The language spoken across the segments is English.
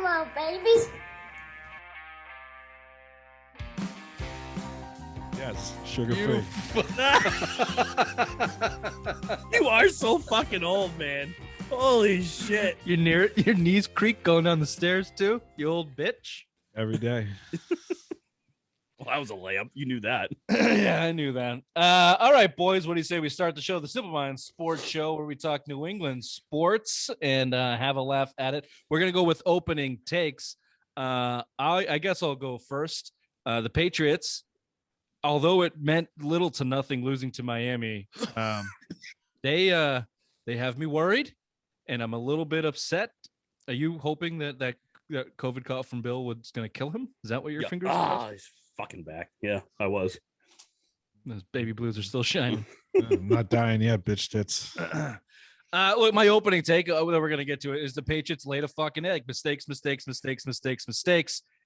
Hello, babies. Yes, sugar free. You are so fucking old, man. Holy shit. Your knees creak going down the stairs too, you old bitch. Every day. Well, that was a layup. You knew that. Yeah, I knew that. All right, boys, what do you say we start the show, the Simple Minds Sports Show, where we talk New England sports and have a laugh at it. We're gonna go with opening takes. I guess I'll go first. The Patriots, although it meant little to nothing losing to Miami, they have me worried, and I'm a little bit upset. Are you hoping that COVID call from Bill was going to kill him? Is that what your fingers? He's fucking back. Yeah, I was. Those baby blues are still shining. I'm not dying yet, bitch tits. Look, my opening take that we're going to get to it is the Patriots laid a fucking egg. Mistakes,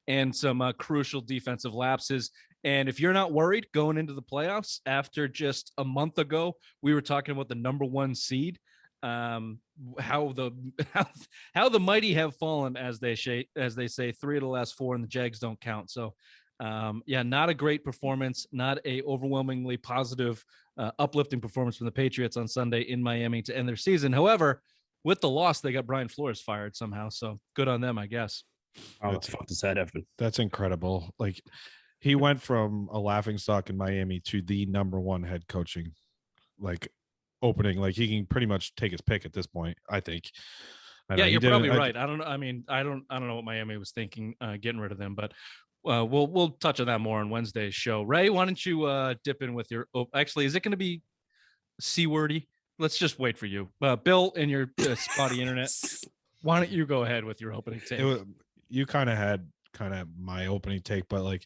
and some crucial defensive lapses. And if you're not worried going into the playoffs after just a month ago, we were talking about the number one seed, how the mighty have fallen, as they say, 3 of the last 4, and the Jags don't count. So, not a great performance, not a overwhelmingly positive, uplifting performance from the Patriots on Sunday in Miami to end their season. However, with the loss, they got Brian Flores fired somehow. So good on them, I guess. Oh, that's fucked his head, Evan. That's incredible. Like, he went from a laughingstock in Miami to the number one head coaching, like, opening. Like, he can pretty much take his pick at this point, I think. You're probably right. I don't know. I mean, I don't know what Miami was thinking getting rid of them, but we'll touch on that more on Wednesday's show. Ray, why don't you dip in with your? Actually, is it going to be C-wordy? Let's just wait for you, Bill, and your spotty internet. Why don't you go ahead with your opening take? You kind of had my opening take, but like,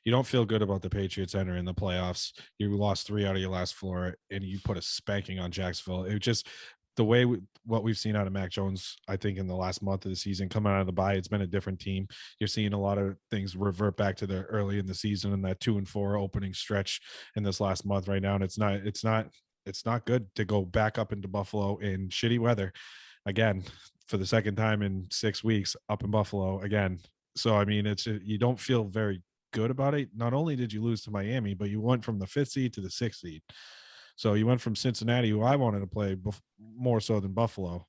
you don't feel good about the Patriots entering the playoffs. You lost 3 out of your last 4, and you put a spanking on Jacksonville. It just the way what we've seen out of Mack Jones, I think, in the last month of the season, coming out of the bye, it's been a different team. You're seeing a lot of things revert back to the early in the season and that 2-4 opening stretch in this last month right now. And it's not good to go back up into Buffalo in shitty weather again for the second time in 6 weeks up in Buffalo again. So, I mean, you don't feel very good about it. Not only did you lose to Miami, but you went from the 5th seed to the 6th seed. So you went from Cincinnati, who I wanted to play more so than Buffalo,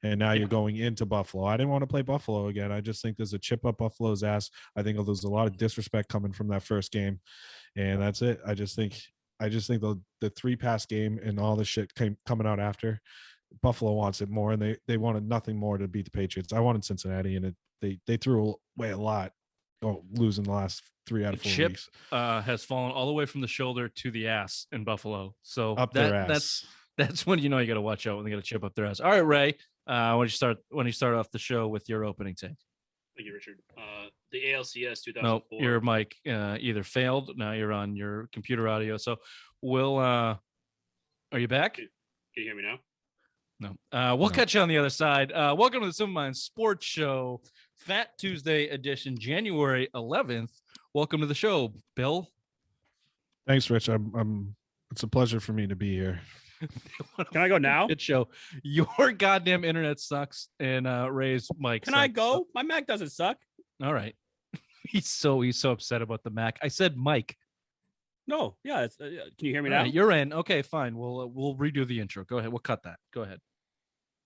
and now you're going into Buffalo. I didn't want to play Buffalo again. I just think there's a chip up Buffalo's ass. I think there's a lot of disrespect coming from that first game, and that's it. I just think the 3-pass game and all the shit coming out after, Buffalo wants it more, and they wanted nothing more to beat the Patriots. I wanted Cincinnati, and they threw away a lot, losing the last 3 out of 4 chip weeks. Has fallen all the way from the shoulder to the ass in Buffalo. So Up their ass. That's when you know you got to watch out when they got a chip up their ass. All right, Ray. When you start off the show with your opening take. Thank you, Richard. The ALCS 2004. No, your mic either failed. Now you're on your computer audio. So are you back? Can you hear me now? No. We'll catch you on the other side. Welcome to the Simple Minds Sports Show, Fat Tuesday edition, January 11th. Welcome to the show, Bill. Thanks, Rich. It's a pleasure for me to be here. Can I go now? Good show. Your goddamn internet sucks, and Ray's mic. Can sucks. I go? My Mac doesn't suck. All right. He's so upset about the Mac. I said Mike. No. Yeah. Can you hear me All now? right, you're in. Okay, fine. We'll redo the intro. Go ahead. We'll cut that. Go ahead.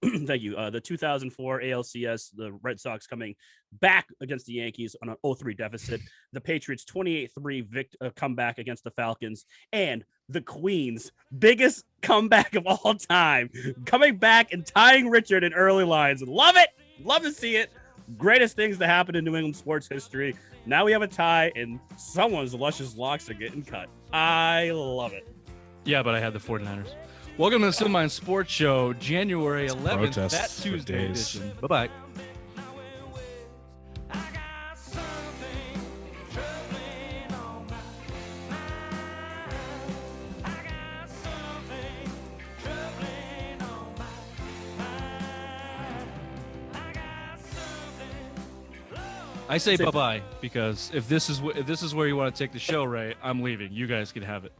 Thank you. The 2004 ALCS, the Red Sox coming back against the Yankees on an 0-3 deficit. The Patriots 28-3 comeback against the Falcons, and the Queens' biggest comeback of all time, coming back and tying Richard in early lines. Love it. Love to see it. Greatest things to happen in New England sports history. Now we have a tie, and someone's luscious locks are getting cut. I love it. Yeah, but I had the 49ers. Welcome to the Simple Minds Sports Show, January 11th, Protests Fat for Tuesday days. edition. Bye-bye. I say bye-bye because if this is where you want to take the show, Ray, I'm leaving. You guys can have it.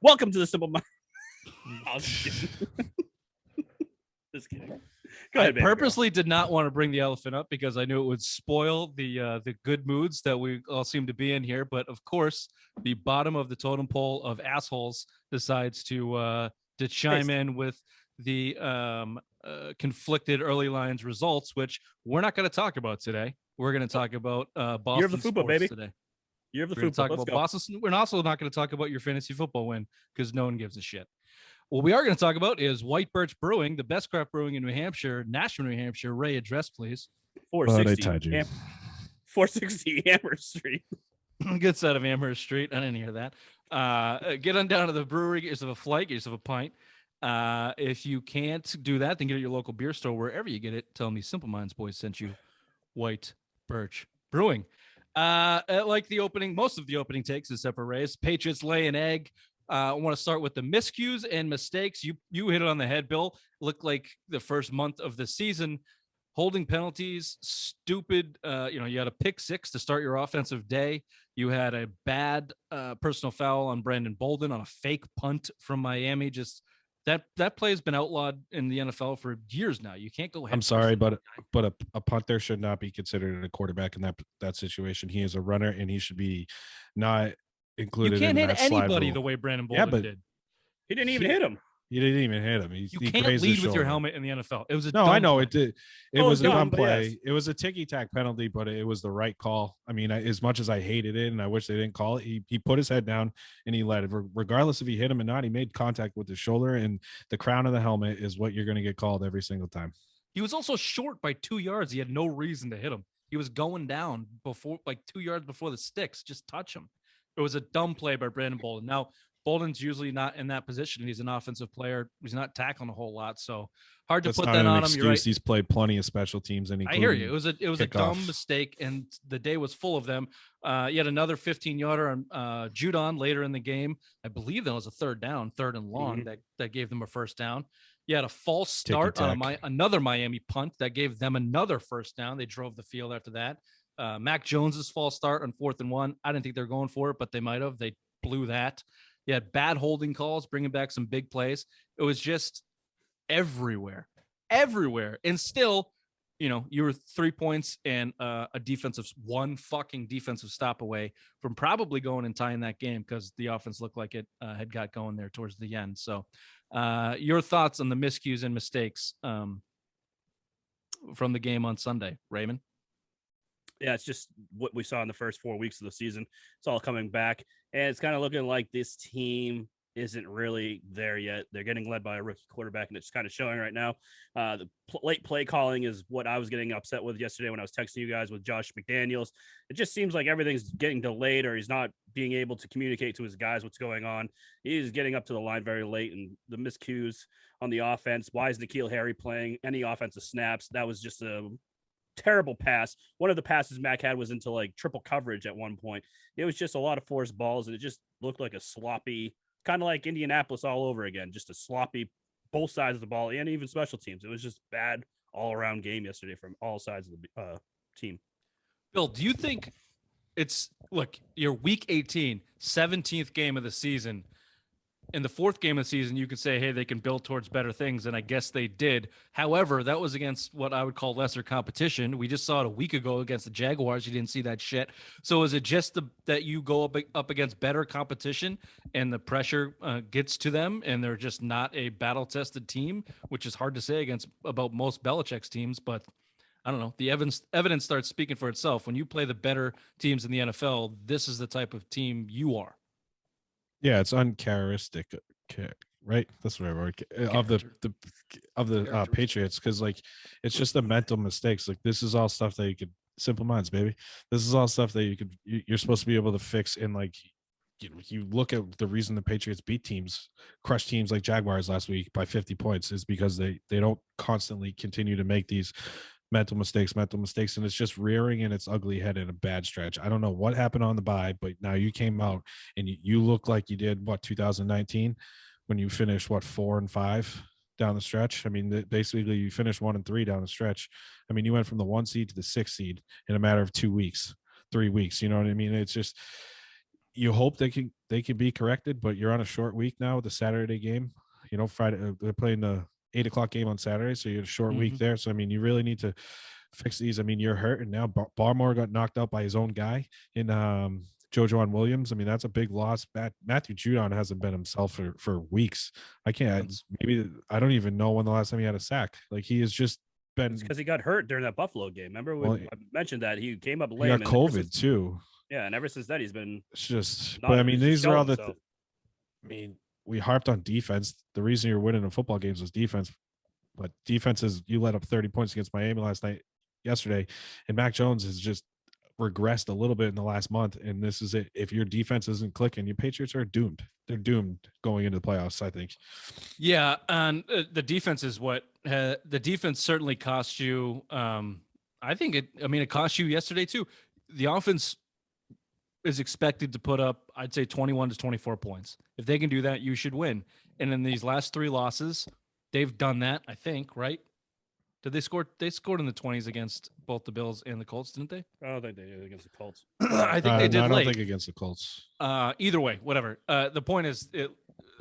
Welcome to the Simple Minds. Just kidding. Go I ahead, baby girl. purposely did not want to bring the elephant up because I knew it would spoil the good moods that we all seem to be in here. But of course, the bottom of the totem pole of assholes decides to chime in with the conflicted early lines results, which we're not going to talk about today. We're going to talk about Boston Year of the football, sports baby. today. Year of the We're going to football. talk Let's about go. Boston. We're also not going to talk about your fantasy football win because no one gives a shit. What we are going to talk about is White Birch Brewing, the best craft brewing in New Hampshire, Nashville, New Hampshire. Ray, address, please. 460. 460 Amherst Street. Good side of Amherst Street. I didn't hear that. Get on down to the brewery. Get yourself a flight. Get yourself a pint. If you can't do that, then get it at your local beer store. Wherever you get it, tell me Simple Minds Boys sent you. White Birch Brewing. Like the opening, most of the opening takes, except for Ray's. Patriots lay an egg. I want to start with the miscues and mistakes. You hit it on the head, Bill. Looked like the first month of the season. Holding penalties, stupid. You had a pick six to start your offensive day. You had a bad personal foul on Brandon Bolden on a fake punt from Miami. Just that play has been outlawed in the NFL for years now. You can't go. I'm sorry, but a punter should not be considered a quarterback in that situation. He is a runner, and he should be not included. You can't in hit that slide anybody rule. the way Brandon Bolden did. He didn't even hit him. He didn't even hit him. You can't lead with your helmet in the NFL. It was a I know play. it did. It was a dumb play. Yes. It was a ticky-tack penalty, but it was the right call. I mean, as much as I hated it and I wish they didn't call it, he put his head down and he let it. Regardless if he hit him or not, he made contact with his shoulder, and the crown of the helmet is what you're going to get called every single time. He was also short by 2 yards. He had no reason to hit him. He was going down before, like 2 yards before the sticks. Just touch him. It was a dumb play by Brandon Bolden. Now, Bolden's usually not in that position. He's an offensive player. He's not tackling a whole lot, so hard to put that on him. You're right. He's played plenty of special teams, and I hear you. It was a dumb mistake, and the day was full of them. Yet another 15-yarder on Judon later in the game. I believe that was a third and long that gave them a first down. You had a false start on another Miami punt that gave them another first down. They drove the field after that. Mack Jones's false start on 4th and 1. I didn't think they were going for it, but they might have. They blew that. You had bad holding calls, bringing back some big plays. It was just everywhere. And still, you were 3 points and one fucking defensive stop away from probably going and tying that game because the offense looked like it had got going there towards the end. So your thoughts on the miscues and mistakes from the game on Sunday, Raymond? Yeah, it's just what we saw in the first 4 weeks of the season. It's all coming back, and it's kind of looking like this team isn't really there yet. They're getting led by a rookie quarterback, and it's kind of showing right now. The late play calling is what I was getting upset with yesterday when I was texting you guys with Josh McDaniels. It just seems like everything's getting delayed, or he's not being able to communicate to his guys what's going on. He's getting up to the line very late, and the miscues on the offense. Why is N'Keal Harry playing any offensive snaps? That was just a terrible pass. One of the passes Mack had was into like triple coverage at one point. It was just a lot of forced balls, and it just looked like a sloppy, kind of like Indianapolis all over again, just a sloppy both sides of the ball and even special teams. It was just bad all around game yesterday from all sides of the team. Bill, do you think you're week 18, 17th game of the season. In the fourth game of the season, you could say, hey, they can build towards better things, and I guess they did. However, that was against what I would call lesser competition. We just saw it a week ago against the Jaguars. You didn't see that shit. So is it just that you go up against better competition and the pressure gets to them, and they're just not a battle-tested team, which is hard to say about most Belichick's teams, but I don't know. The evidence starts speaking for itself. When you play the better teams in the NFL, this is the type of team you are. Yeah, it's uncharacteristic, right? That's what I wrote of the Patriots, because like it's just the mental mistakes. Like this is all stuff that you could simple minds, baby. This is all stuff that you're supposed to be able to fix. And like you look at the reason the Patriots beat teams, crush teams like Jaguars last week by 50 points is because they don't constantly continue to make these mental mistakes, and it's just rearing in its ugly head in a bad stretch. I don't know what happened on the bye, but now you came out and you look like you did 2019 when you finished 4-5 down the stretch. I mean, basically you finished 1-3 down the stretch. I mean, you went from the 1 seed to the 6 seed in a matter of 3 weeks. You know what I mean? It's just, you hope they can be corrected, but you're on a short week now with the Saturday game. Friday they're playing the 8 o'clock game on Saturday, so you had a short week Mhm. there. So I mean, you really need to fix these. I mean, you're hurt, and now Barmore got knocked out by his own guy in Jojoan Williams. I mean, that's a big loss. Matthew Judon hasn't been himself for weeks. I can't. Maybe I don't even know when the last time he had a sack. Like he has just been. It's because he got hurt during that Buffalo game. Remember, I mentioned that he came up He lame. got COVID too. Yeah, and ever since then he's been. It's just. But I mean, these are all the. I mean, we harped on defense. The reason you're winning in football games was defense. But defense is, you let up 30 points against Miami yesterday, and Mack Jones has just regressed a little bit in the last month. And this is it. If your defense isn't clicking, your Patriots are doomed. They're doomed going into the playoffs, I think. Yeah, and the defense is what the defense certainly cost you. I think it cost you yesterday too. The offense is expected to put up, I'd say, 21 to 24 points. If they can do that, you should win. And in these last 3 losses, they've done that, I think, right? Did they score? They scored in the 20s against both the Bills and the Colts, didn't they? I don't think they did against the Colts. I think they did. No, I don't late. think against the Colts. Either way, whatever. The point is,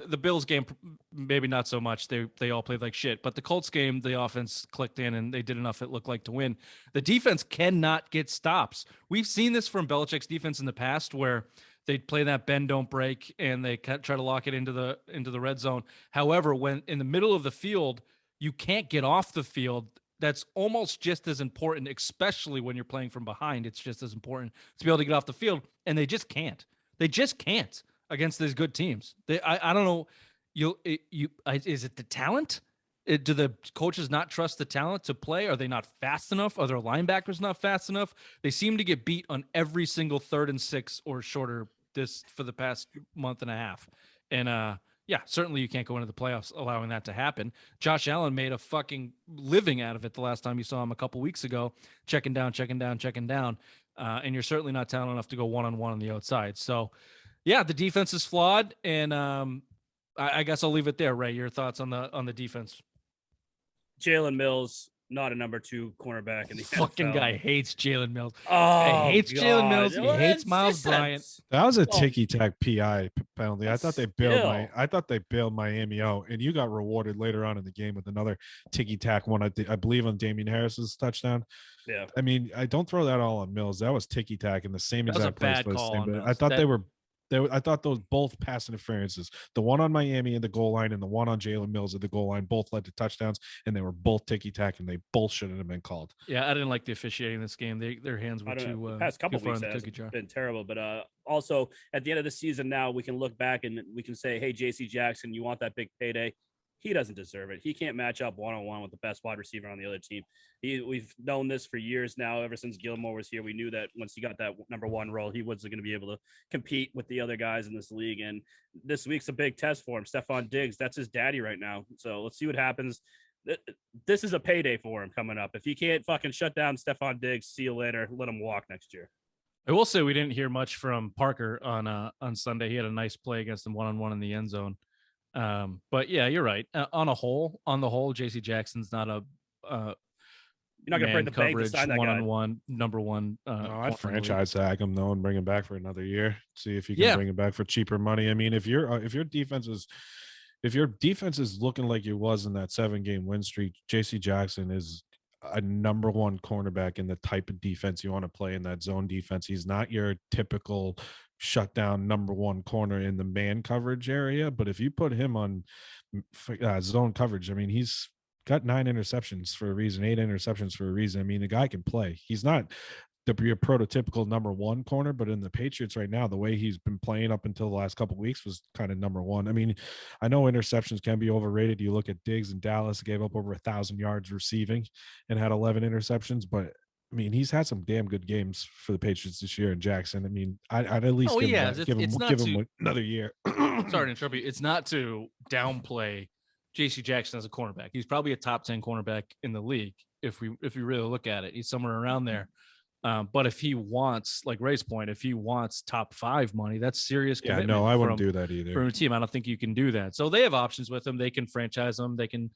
the Bills game, maybe not so much. They all played like shit. But the Colts game, the offense clicked in and they did enough, it looked like, to win. The defense cannot get stops. We've seen this from Belichick's defense in the past, where they play that bend don't break and they try to lock it into the red zone. However, when in the middle of the field, you can't get off the field. That's almost just as important, especially when you're playing from behind. It's just as important to be able to get off the field, and they just can't. They just can't against these good teams. I don't know. Is it the talent? Do the coaches not trust the talent to play? Are they not fast enough? Are their linebackers not fast enough? They seem to get beat on every single 3rd and 6 or shorter for the past month and a half. And yeah, certainly you can't go into the playoffs allowing that to happen. Josh Allen made a fucking living out of it the last time you saw him a couple weeks ago, checking down. And you're certainly not talented enough to go one-on-one on the outside. So, yeah, the defense is flawed, and I guess I'll leave it there. Ray, your thoughts on the defense? Jalen Mills, not a number 2 cornerback in the fucking NFL. Guy hates Jalen Mills. Oh, he hates Jalen Mills. He hates Miles Bryant. That was a ticky-tack PI penalty. I thought they bailed Miami out, and you got rewarded later on in the game with another ticky-tack one. I believe on Damian Harris's touchdown. Yeah. I mean, I don't throw that all on Mills. That was ticky-tack in the same exact place. I thought I thought those both pass interferences, the one on Miami in the goal line and the one on Jalen Mills at the goal line, both led to touchdowns, and they were both ticky-tack, and they both shouldn't have been called. Yeah, I didn't like the officiating in this game. Their hands were too. The past couple weeks has been terrible, but also at the end of the season now, we can look back and we can say, hey, J.C. Jackson, you want that big payday? He doesn't deserve it. He can't match up one-on-one with the best wide receiver on the other team. We've known this for years now. Ever since Gilmore was here, we knew that once he got that number 1 role, he wasn't going to be able to compete with the other guys in this league. And this week's a big test for him. Stephon Diggs, that's his daddy right now. So let's see what happens. This is a payday for him coming up. If he can't fucking shut down Stephon Diggs, see you later. Let him walk next year. I will say we didn't hear much from Parker on Sunday. He had a nice play against him one-on-one in the end zone. But yeah, you're right. On the whole, JC Jackson's not a you're not gonna break the bank to sign that one-on-one number 1. I'd franchise tag him though and bring him back for another year. See if you can bring him back for cheaper money. I mean, if your defense is looking like it was in that 7-game win streak, JC Jackson is a number 1 cornerback in the type of defense you want to play in that zone defense. He's not your typical shut down number 1 corner in the man coverage area, but if you put him on zone coverage, I mean, he's got 9 interceptions for a reason, 8 interceptions for a reason. I mean, the guy can play. He's not your prototypical number 1 corner, but in the Patriots right now, the way he's been playing up until the last couple of weeks was kind of number 1. I mean, I know interceptions can be overrated. You look at Diggs in Dallas, gave up over 1,000 yards receiving and had 11 interceptions, but I mean, he's had some damn good games for the Patriots this year. And Jackson, I mean, I'd at least give him another year. Sorry to interrupt you. It's not to downplay JC Jackson as a cornerback. He's probably a top 10 cornerback in the league if we really look at it. He's somewhere around there. But if he wants, like Ray's point, if he wants top 5 money, that's serious commitment. Yeah, no, I wouldn't do that either. From a team, I don't think you can do that. So they have options with him. They can franchise him. They can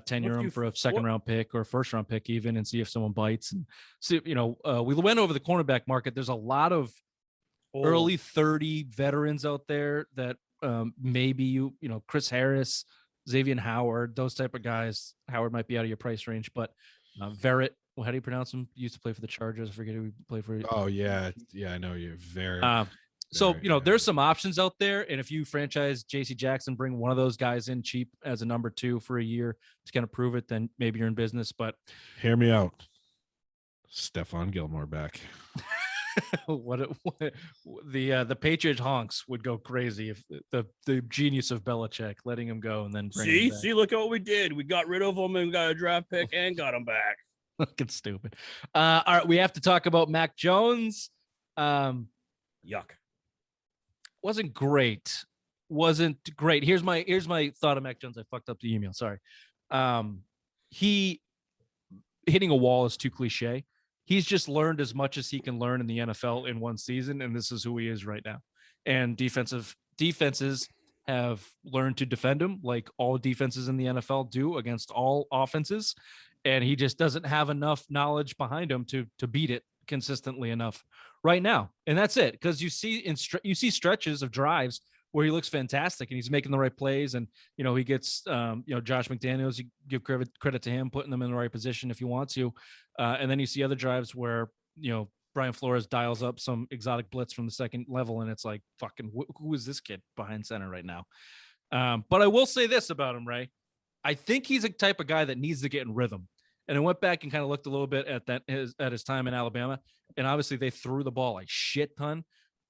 tenure him for a 2nd-round pick or a 1st-round pick even, and see if someone bites. And see, we went over the cornerback market. There's a lot of early 30 veterans out there that maybe Chris Harris, Xavier Howard, those type of guys. Howard might be out of your price range, but Verrett, well, how do you pronounce him? He used to play for the Chargers. I forget who he played for. Oh yeah, I know you. Very. So there's some options out there, and if you franchise J.C. Jackson, bring one of those guys in cheap as a number 2 for a year to kind of prove it, then maybe you're in business. But hear me out. Stephon Gilmore back. The Patriots honks would go crazy if the genius of Belichick letting him go and then bring him back. Look at what we did. We got rid of him and got a draft pick and got him back. Looking stupid. All right, we have to talk about Mack Jones. Yuck. Wasn't great. Here's my thought of Mack Jones. I fucked up the email. Sorry. He hitting a wall is too cliche. He's just learned as much as he can learn in the NFL in one season, and this is who he is right now. And defenses have learned to defend him like all defenses in the NFL do against all offenses, and he just doesn't have enough knowledge behind him to beat it consistently enough right now. And that's it, because you see stretches of drives where he looks fantastic and he's making the right plays, and he gets Josh McDaniels, you give credit to him putting them in the right position if you want to, and then you see other drives where Brian Flores dials up some exotic blitz from the second level, and it's like, fucking who is this kid behind center right now? But I will say this about him, Ray. I think he's a type of guy that needs to get in rhythm. And I went back and kind of looked a little bit at his time in Alabama, and obviously they threw the ball a shit ton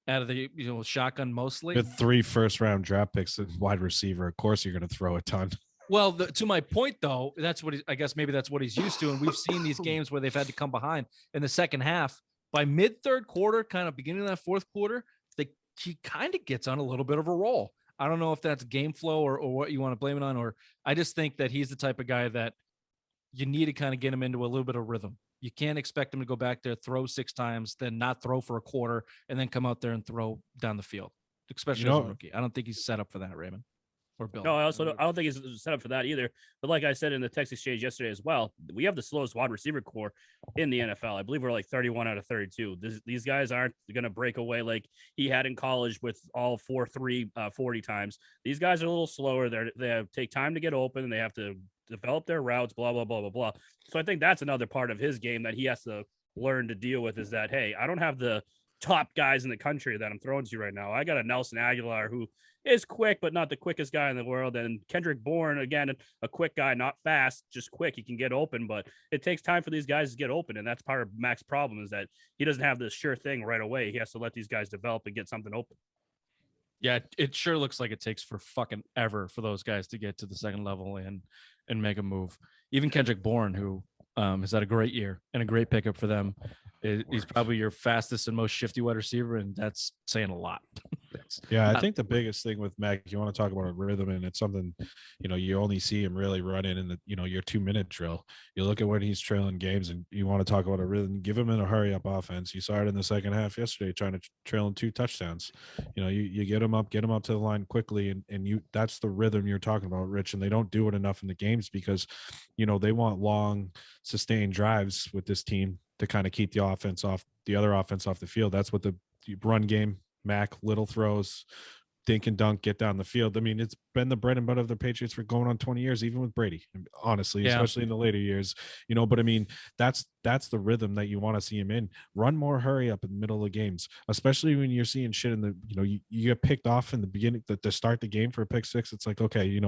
out of the shotgun mostly. With 3 first-round draft picks and wide receiver, of course you're going to throw a ton. Well, to my point though, I guess maybe that's what he's used to, and we've seen these games where they've had to come behind in the second half. By mid-third quarter, kind of beginning of that fourth quarter, he kind of gets on a little bit of a roll. I don't know if that's game flow or what you want to blame it on, or I just think that he's the type of guy that you need to kind of get him into a little bit of rhythm. You can't expect him to go back there, throw 6 times, then not throw for a quarter, and then come out there and throw down the field, especially as a rookie. I don't think he's set up for that, Raymond or Bill. No, I don't think he's set up for that either. But like I said in the text exchange yesterday as well, we have the slowest wide receiver core in the NFL. I believe we're like 31 out of 32. These guys aren't going to break away like he had in college with all 4.3 40 times. These guys are a little slower. They take time to get open, and they have to develop their routes, blah, blah, blah, blah, blah. So I think that's another part of his game that he has to learn to deal with, is that, hey, I don't have the top guys in the country that I'm throwing to right now. I got a Nelson Aguilar who is quick, but not the quickest guy in the world. And Kendrick Bourne, again, a quick guy, not fast, just quick. He can get open, but it takes time for these guys to get open. And that's part of Mack's problem, is that he doesn't have this sure thing right away. He has to let these guys develop and get something open. Yeah, it sure looks like it takes for fucking ever for those guys to get to the second level and make a move. Even Kendrick Bourne, who has had a great year and a great pickup for them, he's probably your fastest and most shifty wide receiver, and that's saying a lot. I think the biggest thing with Mack, you want to talk about a rhythm, and it's something, you only see him really running in the, your 2-minute drill. You look at when he's trailing games, and you want to talk about a rhythm, give him in a hurry up offense. You saw it in the second half yesterday, trying to trail in 2 touchdowns. You get him up to the line quickly, and that's the rhythm you're talking about, Rich. And they don't do it enough in the games because, they want long, sustained drives with this team to kind of keep the other offense off the field. That's what the run game, Mack, little throws, dink and dunk, get down the field. I mean, it's been the bread and butter of the Patriots for going on 20 years, even with Brady, honestly, especially in the later years, but I mean, that's the rhythm that you want to see him in. Run more hurry up in the middle of games, especially when you're seeing shit in the, you get picked off in the beginning to start the game for a pick 6. It's like, okay,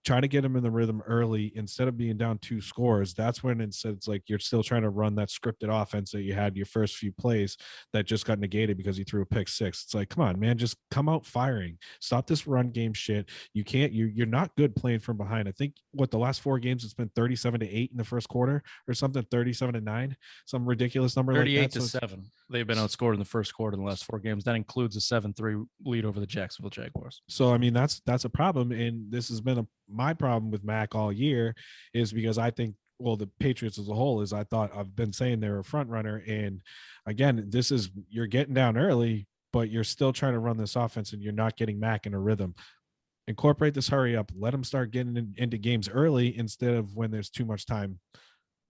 try to get him in the rhythm early instead of being down 2 scores. That's when it's like you're still trying to run that scripted offense that you had your first few plays that just got negated because you threw a pick 6. It's like, come on, man, just come out firing. Stop this run game shit. You're not good playing from behind. I think the last 4 games, it's been 37-8 in the first quarter or something, 37-9, some ridiculous number 38 like that. 7. They've been outscored in the first quarter in the last 4 games. That includes a 7-3 lead over the Jacksonville Jaguars. So, I mean, that's a problem. And this has been my problem with Mack all year, is because I think, the Patriots as a whole, is I've been saying they're a front runner. And again, you're getting down early, but you're still trying to run this offense and you're not getting Mack in a rhythm. Incorporate this hurry up, let him start getting into games early instead of when there's too much time.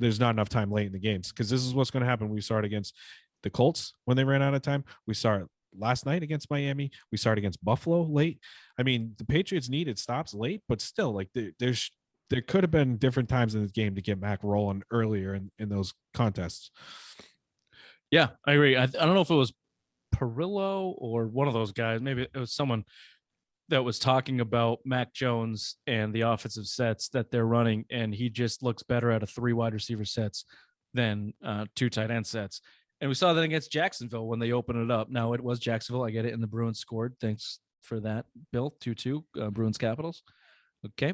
There's not enough time late in the games, because this is what's going to happen. We start against the Colts when they ran out of time. We start last night against Miami. We started against Buffalo late. I mean, the Patriots needed stops late, but still, like there could have been different times in this game to get Mack rolling earlier in those contests. Yeah, I agree. I don't know if it was Perillo or one of those guys. Maybe it was someone that was talking about Mack Jones and the offensive sets that they're running, and he just looks better out of 3 wide receiver sets than 2 tight end sets. And we saw that against Jacksonville when they opened it up. Now, it was Jacksonville. I get it. And the Bruins scored. Thanks for that, Bill. 2-2, Bruins Capitals. Okay.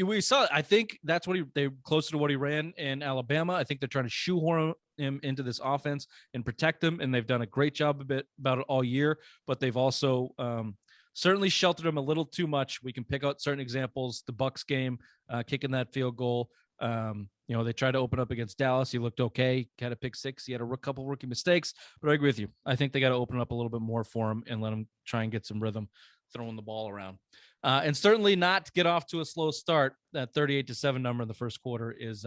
We saw, I think that's what they're closer to what he ran in Alabama. I think they're trying to shoehorn him into this offense and protect him. And they've done a great job about it all year, but they've also certainly sheltered him a little too much. We can pick out certain examples. The Bucs game, kicking that field goal. They tried to open up against Dallas. He looked okay. Had a pick 6. He had a couple rookie mistakes, but I agree with you. I think they got to open up a little bit more for him and let him try and get some rhythm throwing the ball around. And certainly not get off to a slow start. That 38-7 number in the first quarter is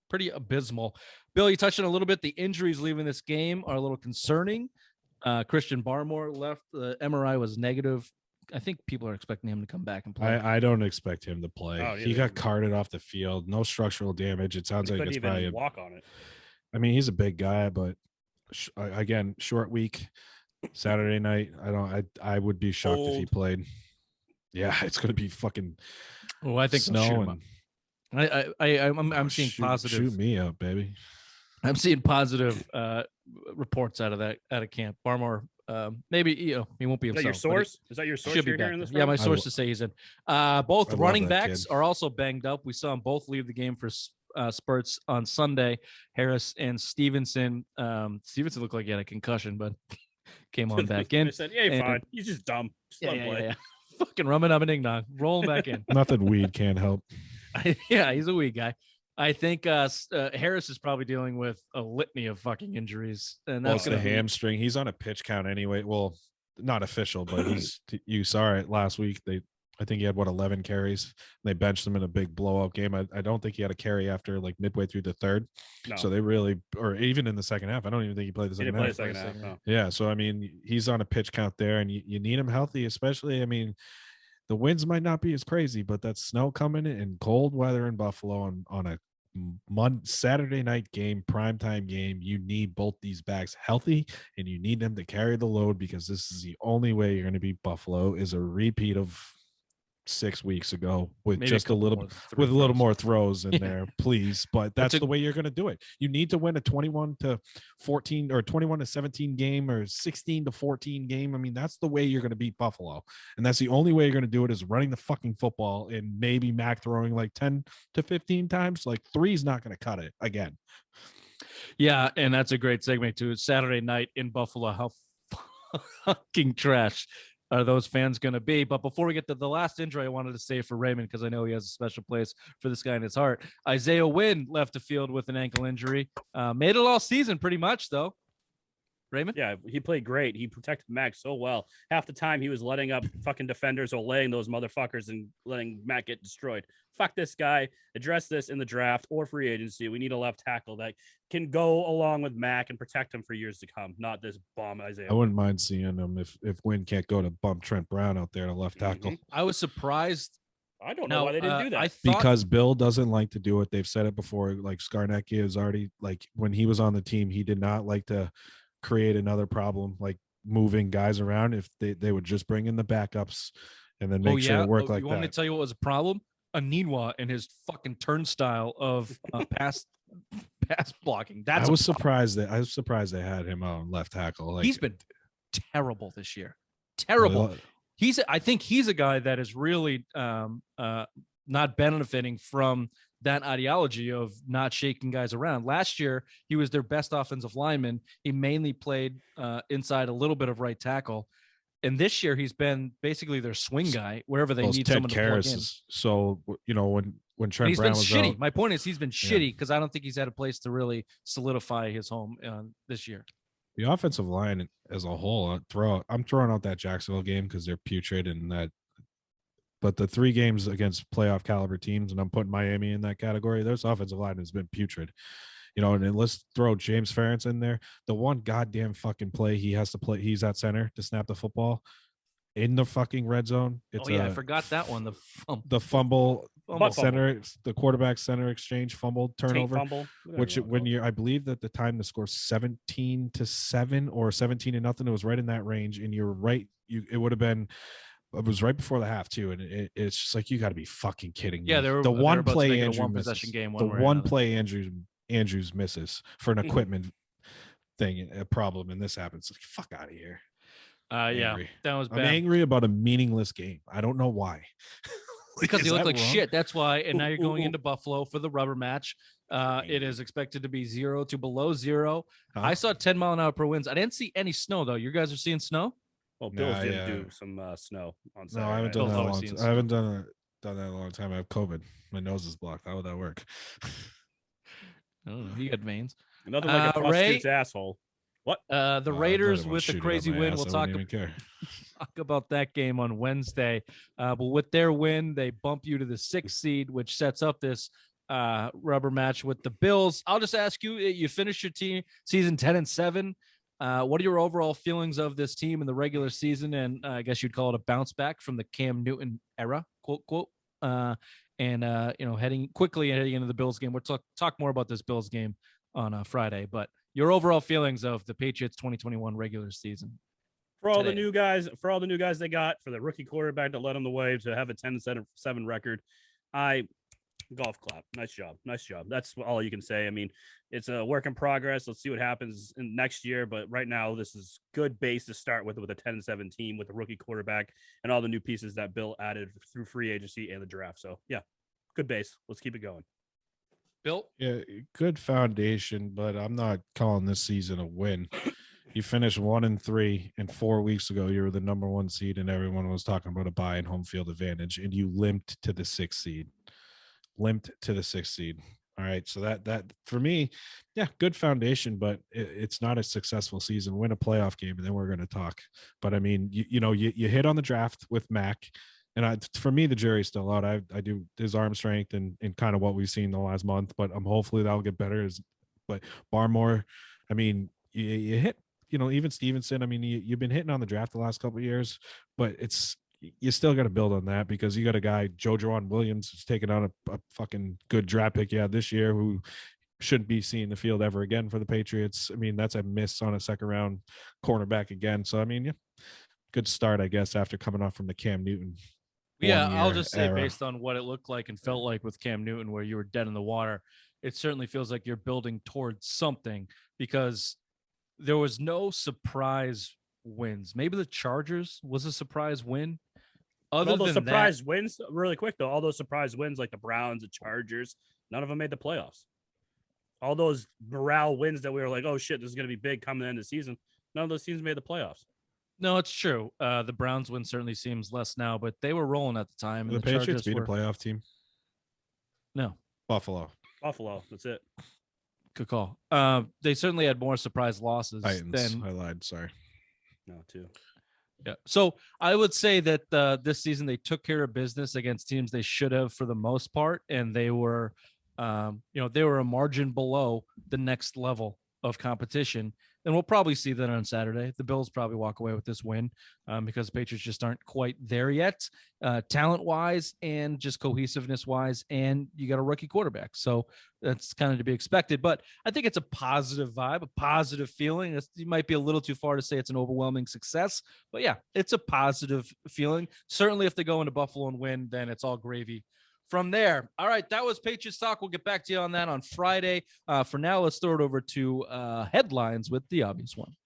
pretty abysmal. Bill, you touched on a little bit. The injuries leaving this game are a little concerning. Christian Barmore left. The MRI was negative. I think people are expecting him to come back and play. I don't expect him to play. Oh, yeah, he got carted off the field. No structural damage. It sounds like it's probably walk on it. I mean, he's a big guy, but again, short week, Saturday night. I would be shocked if he played. Yeah, it's gonna be fucking. Oh, I think snow. I'm seeing positive. Shoot me up, baby. I'm seeing positive reports out of camp. Barmore, maybe he won't be himself. Is that your source? Is that your source you're hearing this from? Yeah, my sources say he's in. Both running backs are also banged up. We saw them both leave the game for spurts on Sunday. Harris and Stevenson. Stevenson looked like he had a concussion, but came on back in. They said, "Yeah, you're fine. He's just dumb. Just let him play." Yeah. Fucking rumming up and ding dong. Roll him back in. Nothing weed can't help. Yeah, he's a weed guy. I think Harris is probably dealing with a litany of fucking injuries, and that's the hamstring. He's on a pitch count anyway. Well, not official, but you saw it last week. I think he had 11 carries. They benched him in a big blowout game. I don't think he had a carry after like midway through the third. No. So they really, or even in the second half, I don't even think he played the second half. Play the second half. No. Yeah. So I mean, he's on a pitch count there, and you need him healthy, especially. I mean, the winds might not be as crazy, but that's snow coming in cold weather in Buffalo on a Saturday night game, primetime game. You need both these backs healthy, and you need them to carry the load, because this is the only way you're going to beat Buffalo. Is a repeat of 6 weeks ago with maybe just a little more throws in there, please. But that's the way you're going to do it. You need to win a 21-14 or 21-17 game or 16-14 game. I mean, that's the way you're going to beat Buffalo, and that's the only way you're going to do it, is running the fucking football, and maybe Mack throwing like 10 to 15 times. Like 3 is not going to cut it again. Yeah, and that's a great segue to Saturday night in Buffalo. How fucking trash are those fans going to be? But before we get to the last injury, I wanted to say for Raymond, because I know he has a special place for this guy in his heart. Isaiah Wynn left the field with an ankle injury. Made it all season pretty much, though. Raymond? Yeah, he played great. He protected Mack so well. Half the time he was letting up fucking defenders or laying those motherfuckers and letting Mack get destroyed. Fuck this guy. Address this in the draft or free agency. We need a left tackle that can go along with Mack and protect him for years to come, not this bomb Isaiah. I wouldn't mind seeing him if Wynn can't go to bump Trent Brown out there to left tackle. I was surprised. I don't know why they didn't do that. Because Bill doesn't like to do it. They've said it before. Like Skarnecki is already, like, when he was on the team, he did not like to create another problem, like moving guys around. If they would just bring in the backups and then make sure it worked like that. You want me to tell you what was a problem? Anigwa and his fucking turnstile of pass blocking. I was surprised they had him on left tackle. Like, he's been terrible this year. Terrible. I think he's a guy that is really not benefiting from that ideology of not shaking guys around. Last year, he was their best offensive lineman. He mainly played inside, a little bit of right tackle. And this year, he's been basically their swing guy wherever they need someone to plug in. So, when Trent Brown was shitty. out, my point is he's been shitty because I don't think he's had a place to really solidify his home this year. The offensive line as a whole, I'm throwing out that Jacksonville game because they're putrid and that. But the 3 games against playoff caliber teams, and I'm putting Miami in that category, their offensive line has been putrid. and then let's throw James Ferentz in there. The one goddamn fucking play he has to play, he's at center to snap the football in the fucking red zone. It's I forgot that one. The fumble, Butt center, the quarterback center exchange fumble turnover, fumble, I believe that the time to score 17-7 or 17-0, it was right in that range, and you're right. It was right before the half too, and it's just like, you got to be fucking kidding me. Yeah, the one play Andrew Andrew misses, game, the one play Andrews misses for an equipment thing, a problem, and this happens. Like, fuck out of here. Yeah, that was bad. I'm angry about a meaningless game. I don't know why. Because you look like shit. That's why. And now you're going into Buffalo for the rubber match. It is expected to be 0 to below 0. Huh? I saw 10 mile an hour per winds. I didn't see any snow though. You guys are seeing snow? Well, Bills didn't do some snow on Saturday. No, I haven't done that. I haven't done that in a long time. I have COVID. My nose is blocked. How would that work? I don't know. You got veins. Nothing like a prostitute's asshole. What? The Raiders with the crazy win. We'll talk about that game on Wednesday. But with their win, they bump you to the 6th seed, which sets up this rubber match with the Bills. I'll just ask you: you finished your team season 10-7. What are your overall feelings of this team in the regular season? And I guess you'd call it a bounce back from the Cam Newton era, quote quote. Heading into the Bills game. We'll talk more about this Bills game on Friday, but your overall feelings of the Patriots 2021 regular season. For all the new guys they got, for the rookie quarterback to let them the way to have a 10-7 record, golf clap. Nice job. That's all you can say. I mean, it's a work in progress. Let's see what happens next year, but right now this is good base to start with a 10-7 team with a rookie quarterback and all the new pieces that Bill added through free agency and the draft. So yeah, good base. Let's keep it going. Bill? Yeah, good foundation, but I'm not calling this season a win. You finished 1-3, and 4 weeks ago you were the number 1 seed, and everyone was talking about a bye and home field advantage, and you limped to the 6th seed. All right, so that for me, yeah, good foundation, but it's not a successful season. Win a playoff game, and then we're going to talk. But I mean, you hit on the draft with Mack. And for me, the jury's still out. I do his arm strength and kind of what we've seen the last month, but hopefully that'll get better. But Barmore, I mean, you hit, even Stevenson. I mean, you've been hitting on the draft the last couple of years, but you still got to build on that, because you got a guy, Jojuan Williams, who's taken on a fucking good draft pick this year, who shouldn't be seeing the field ever again for the Patriots. I mean, that's a miss on a second round cornerback again. So I mean, yeah, good start, I guess, after coming off from the Cam Newton. Yeah, I'll just say, based on what it looked like and felt like with Cam Newton, where you were dead in the water, it certainly feels like you're building towards something, because there was no surprise wins. Maybe the Chargers was a surprise win. Other than surprise wins, really quick though, all those surprise wins like the Browns, the Chargers, none of them made the playoffs. All those morale wins that we were like, oh shit, this is going to be big coming in the season, none of those teams made the playoffs. No, it's true. The Browns win certainly seems less now, but they were rolling at the time. The Patriots beat a playoff team. No. Buffalo. That's it. Good call. They certainly had more surprise losses than I lied. Sorry. No, too. Yeah. So I would say that this season they took care of business against teams they should have for the most part, and they were, they were a margin below the next level of competition. And we'll probably see that on Saturday. The Bills probably walk away with this win because the Patriots just aren't quite there yet, talent-wise and just cohesiveness-wise, and you got a rookie quarterback. So that's kind of to be expected. But I think it's a positive vibe, a positive feeling. It might be a little too far to say it's an overwhelming success, but yeah, it's a positive feeling. Certainly if they go into Buffalo and win, then it's all gravy from there. All right, that was Patriots Talk. We'll get back to you on that on Friday. For now, let's throw it over to headlines with the obvious one.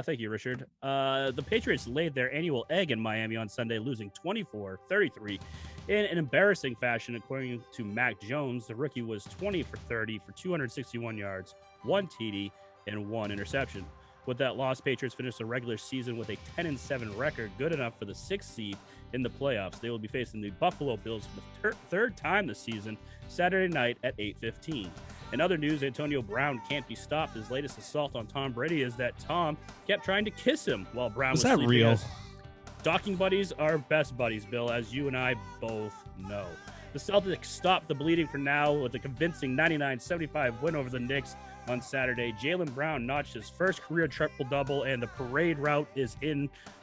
Thank you, Richard. The Patriots laid their annual egg in Miami on Sunday, losing 24-33 in an embarrassing fashion. According to Mack Jones, the rookie was 20 for 30 for 261 yards, 1 TD, and 1 interception. With that loss, Patriots finished the regular season with a 10-7 record, good enough for the 6th seed in the playoffs. They will be facing the Buffalo Bills for the third time this season, Saturday night at 8:15. In other news, Antonio Brown can't be stopped. His latest assault on Tom Brady is that Tom kept trying to kiss him while Brown was sleeping. Is that real? Docking buddies are best buddies, Bill, as you and I both know. The Celtics stopped the bleeding for now with a convincing 99-75 win over the Knicks on Saturday. Jaylen Brown notched his first career triple-double, and the parade route is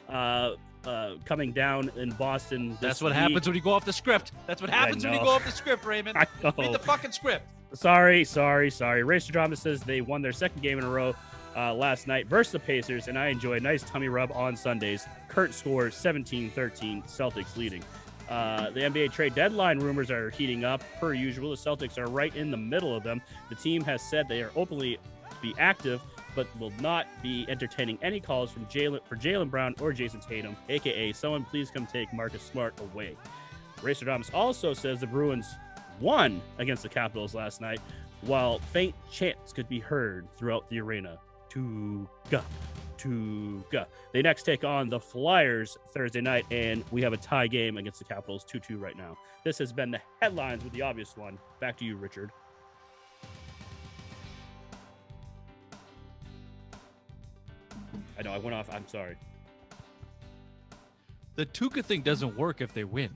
coming down in Boston. That's what happens when you go off the script. That's what happens when you go off the script, Raymond. I know. Read the fucking script. Sorry. Racer Drama says they won their second game in a row last night versus the Pacers, and I enjoy a nice tummy rub on Sundays. Current score 17-13, Celtics leading. The NBA trade deadline rumors are heating up. Per usual, the Celtics are right in the middle of them. The team has said they are openly be active, but will not be entertaining any calls for Jaylen Brown or Jason Tatum, aka someone please come take Marcus Smart away. Racer Doms also says the Bruins won against the Capitals last night, while faint chants could be heard throughout the arena. Tuga. They next take on the Flyers Thursday night, and we have a tie game against the Capitals 2-2 right now. This has been the headlines with the obvious one. Back to you, Richard. I know I went off. I'm sorry. The Tuca thing doesn't work if they win.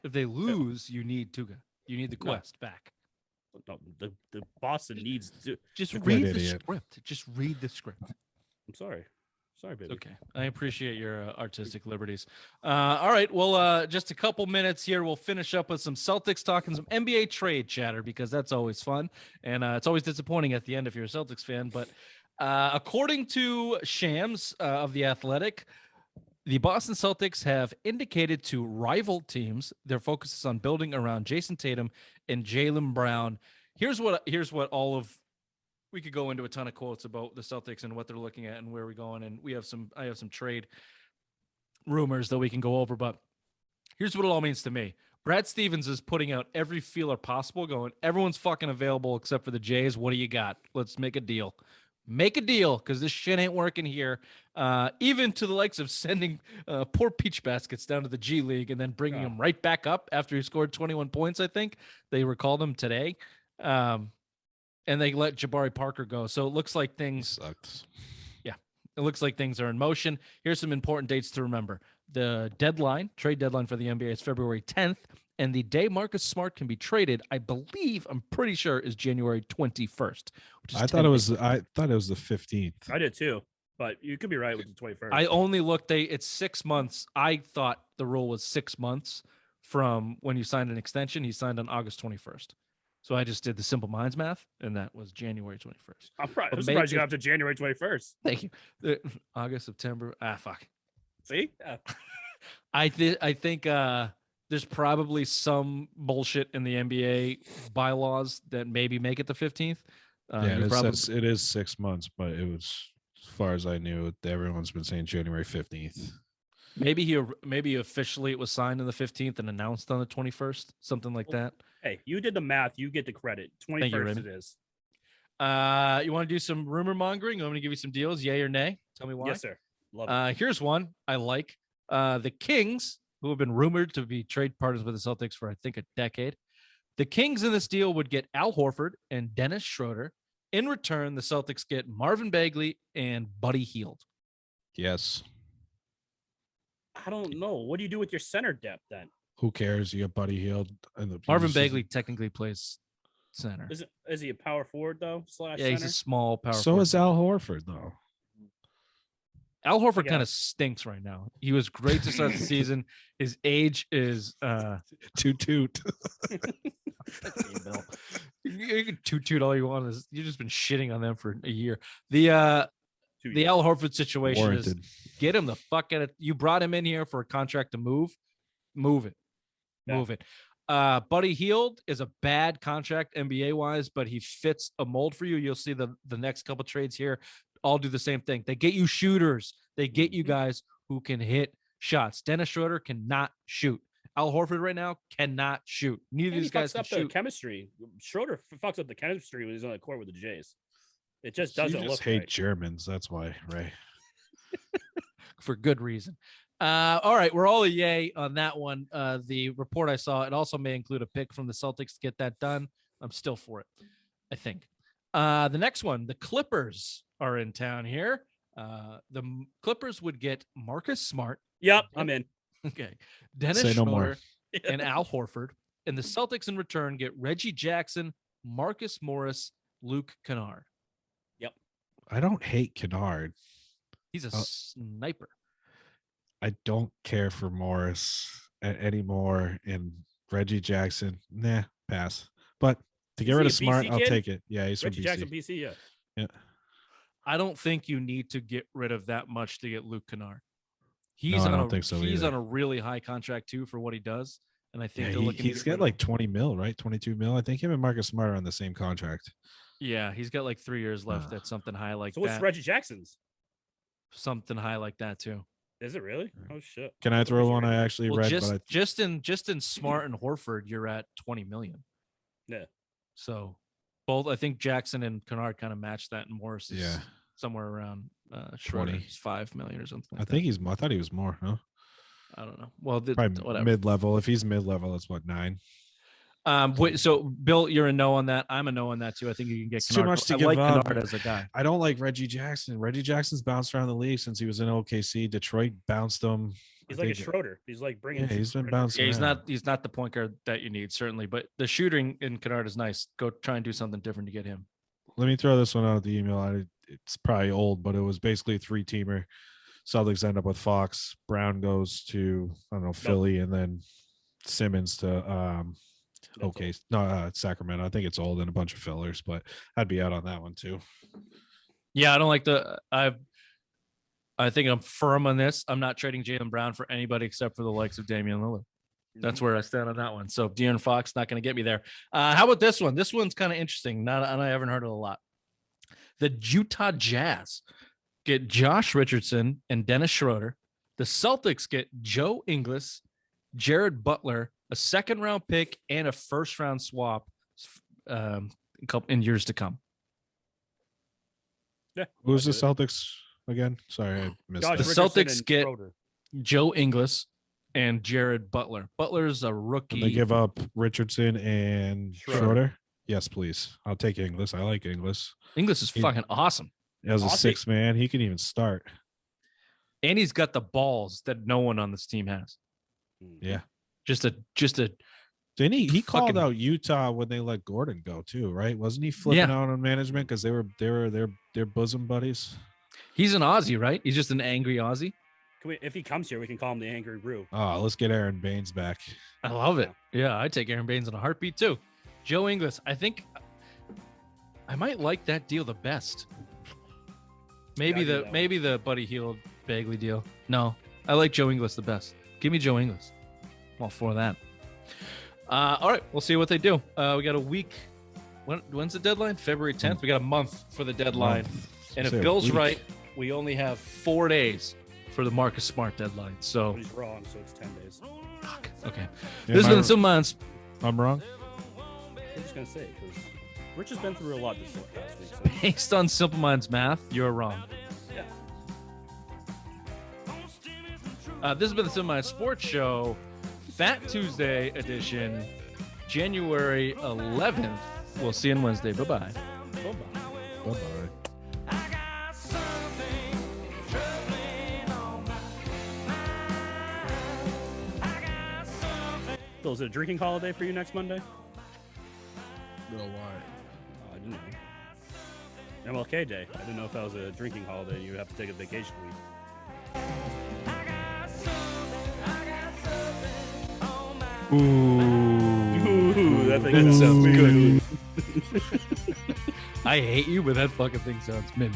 If they lose, you need Tuca. You need the quest back. No, the Boston needs to just read the script. Just read the script. I'm sorry. Sorry, baby. Okay. I appreciate your artistic liberties. All right. Well, just a couple minutes here. We'll finish up with some Celtics talk and some NBA trade chatter because that's always fun. And it's always disappointing at the end if you're a Celtics fan. But according to Shams of The Athletic, the Boston Celtics have indicated to rival teams their focus is on building around Jason Tatum and Jaylen Brown. Here's what we could go into a ton of quotes about the Celtics and what they're looking at and where we're going. And I have some trade rumors that we can go over, but here's what it all means to me. Brad Stevens is putting out every feeler possible going, everyone's fucking available except for the Jays. What do you got? Let's make a deal. Make a deal because this shit ain't working here. Even to the likes of sending poor Peach Baskets down to the G League and then bringing him right back up after he scored 21 points, I think. They recalled him today. And they let Jabari Parker go. So it looks like things sucks. Yeah, it looks like things are in motion. Here's some important dates to remember. The trade deadline for the NBA is February 10th. And the day Marcus Smart can be traded, I'm pretty sure, is January 21st. I thought it was the 15th. I did too, but you could be right with the 21st. I only looked. It's 6 months. I thought the rule was 6 months from when you signed an extension. He signed on August 21st. So I just did the simple minds math, and that was January 21st. I'm surprised you got up to January 21st. Thank you. August, September. Fuck. See? Yeah. I think. There's probably some bullshit in the NBA bylaws that maybe make it the 15th. It is 6 months, but it was, as far as I knew, everyone's been saying January 15th. Maybe officially it was signed on the 15th and announced on the 21st, something like that. Hey, you did the math. You get the credit. 21st it is. You want to do some rumor mongering? I'm going to give you some deals, yay or nay. Tell me why. Yes, sir. Love it. Here's one I like. The Kings, who have been rumored to be trade partners with the Celtics for, I think, a decade. The Kings in this deal would get Al Horford and Dennis Schroeder. In return, the Celtics get Marvin Bagley and Buddy Hield. Yes. I don't know. What do you do with your center depth then? Who cares? You got Buddy Hield. Marvin Bagley technically plays center. Is he a power forward, though? Yeah, he's a small power forward. So is Al Horford, though. Al Horford kind of stinks right now. He was great to start the season. His age is toot. You can toot all you want. You've just been shitting on them for a year. The Al Horford situation warranted. Is get him the fuck out of. You brought him in here for a contract to move it. Buddy Hield is a bad contract NBA wise, but he fits a mold for you. You'll see the next couple trades here all do the same thing. They get you shooters. They get you guys who can hit shots. Dennis Schroeder cannot shoot. Al Horford right now cannot shoot. Neither of these guys can shoot. The chemistry. Schroeder fucks up the chemistry when he's on the court with the Jays. It just doesn't look. You just hate right. Germans. That's why, Ray. For good reason. All right, we're all a yay on that one. The report I saw, it also may include a pick from the Celtics to get that done. I'm still for it, I think. The next one, the Clippers are in town here. The Clippers would get Marcus Smart. Yep, I'm in. Okay. Dennis Schroeder. and Al Horford. And the Celtics in return get Reggie Jackson, Marcus Morris, Luke Kennard. I don't hate Kennard. He's a sniper. I don't care for Morris anymore, and Reggie Jackson, nah, pass. But to get Is rid he of a Smart, BC I'll kid? take it. Yeah, he's Reggie from BC. Jackson, BC, yeah. Yeah, I don't think you need to get rid of that much to get Luke Kennard. I He's don't think so he's either. on a really high contract too for what he does. And I think yeah, they're looking he's to get got rid of like 20 mil, right? 22 mil. I think him and Marcus Smart are on the same contract. Yeah, he's got like 3 years left at something high like So what's that. Reggie Jackson's? Something high like that too. Is it really? Oh shit. Can I throw one I actually Well, read? just in Smart and Horford, you're at 20 million. Yeah. So both, I think Jackson and Kennard kind of match that, and Morris is somewhere around 20. 5 million or something. I think I thought he was more, huh? I don't know. Well, Probably whatever. mid-level. If he's mid-level, it's what, 9? So Bill, you're a no on that. I'm a no on that too. I think you can get It's too Kennard. much to I give like up. Kennard as a guy. I don't like Reggie Jackson. Reggie Jackson's bounced around the league since he was in OKC. Detroit bounced him. He's like a Schroeder. He's like bringing. Yeah, he's been bouncing. Yeah, he's not the point guard that you need, certainly. But the shooting in Kennard is nice. Go try and do something different to get him. Let me throw this one out at the email. It's probably old, but it was basically a 3-teamer. Celtics end up with Fox. Brown goes to, I don't know, Philly, and then Simmons to Sacramento. I think it's old and a bunch of fillers, but I'd be out on that one too. Yeah, I don't like I think I'm firm on this. I'm not trading Jaylen Brown for anybody except for the likes of Damian Lillard. That's where I stand on that one. So De'Aaron Fox not going to get me there. How about this one? This one's kind of interesting. I haven't heard it a lot. The Utah Jazz get Josh Richardson and Dennis Schroeder. The Celtics get Joe Ingles, Jared Butler, a 2nd-round pick, and a 1st-round swap in years to come. Yeah. Who's the Celtics again? Sorry, I missed The that. Celtics get Joe Ingles and Jared Butler. Butler's a rookie. And they give up Richardson and Schroeder. Yes, please. I'll take Ingles. I like Ingles. Ingles is fucking awesome. As a 6 man, he can even start. And he's got the balls that no one on this team has. Yeah. Just a Didn't he called out Utah when they let Gordon go too, right? Wasn't he flipping out on management because they were their bosom buddies? He's an Aussie, right? He's just an angry Aussie. If he comes here, we can call him the Angry Brew. Oh, let's get Aaron Baines back. I love it. Yeah, I'd take Aaron Baines in a heartbeat too. Joe Ingles, I think I might like that deal the best. Maybe the Buddy Hield Bagley deal. No, I like Joe Ingles the best. Give me Joe Ingles. I'm all for that. All right, we'll see what they do. We got a week. When's the deadline? February 10th. We got a month for the deadline. And if Bill's right, we only have 4 days for the Marcus Smart deadline. So he's wrong, so it's 10 days. Fuck. Okay. This has been some months. I'm wrong. I'm just gonna say because Rich has been through a lot this past week. So. Based on Simple Minds math, you're wrong. Yeah. This has been the Simple Minds Sports Show, Fat Tuesday edition, January 11th. We'll see you on Wednesday. Bye-bye. Bye-bye. Bye-bye. So is it a drinking holiday for you next Monday? No, why? I didn't know. MLK Day. I didn't know if that was a drinking holiday. You have to take a vacation week. Ooh, that thing sounds good. I hate you, but that fucking thing sounds mint.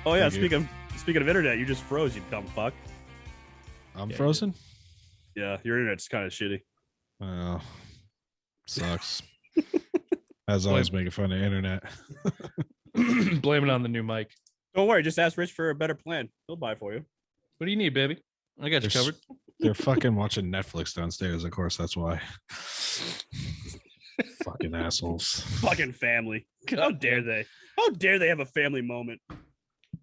Oh yeah, speaking of internet, you just froze, you dumb fuck. I'm frozen? Yeah, your internet's kind of shitty. Oh, sucks. As always, making fun of internet. Blame it on the new mic. Don't worry, just ask Rich for a better plan. He'll buy for you. What do you need, baby? I got you covered. They're fucking watching Netflix downstairs. Of course, that's why. Fucking assholes. Fucking family. How dare they? How dare they have a family moment?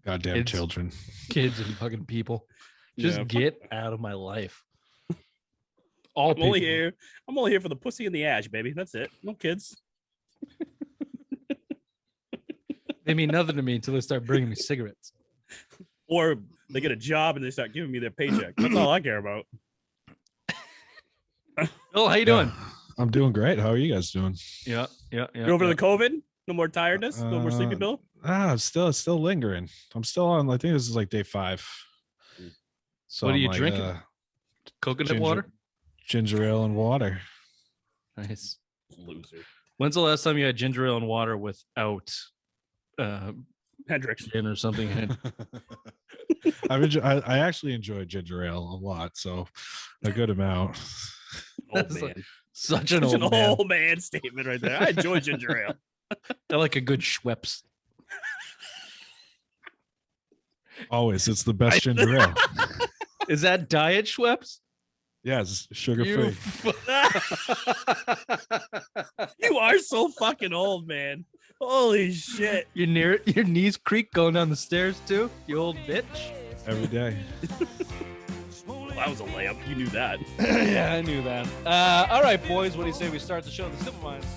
Goddamn children. Kids and fucking people. Just get out of my life. I'm only here for the pussy and the ash, baby. That's it. No kids. They mean nothing to me until they start bringing me cigarettes. Or they get a job and they start giving me their paycheck. That's all I care about. Bill, how you doing? I'm doing great. How are you guys doing? Yeah. You over the COVID? No more tiredness? No more sleepy pill? It's still lingering. I'm still on. I think this is like day 5. So What are I'm you like, drinking? Coconut water? Ginger ale and water. Nice. Loser. When's the last time you had ginger ale and water without Hendrix. gin or something? I actually enjoy ginger ale a lot, so a good amount. Old That's man. Such an Such old an man. old man statement right there. I enjoy ginger ale. I like a good Schweppes. Always, it's the best ginger ale. Is that diet Schweppes? Yes, sugar free. You are so fucking old, man. Holy shit. Your knees creak going down the stairs too, you old bitch. Every day. Well, that was a layup. You knew that. Yeah, I knew that. All right, boys, what do you say we start the show? The Simple Minds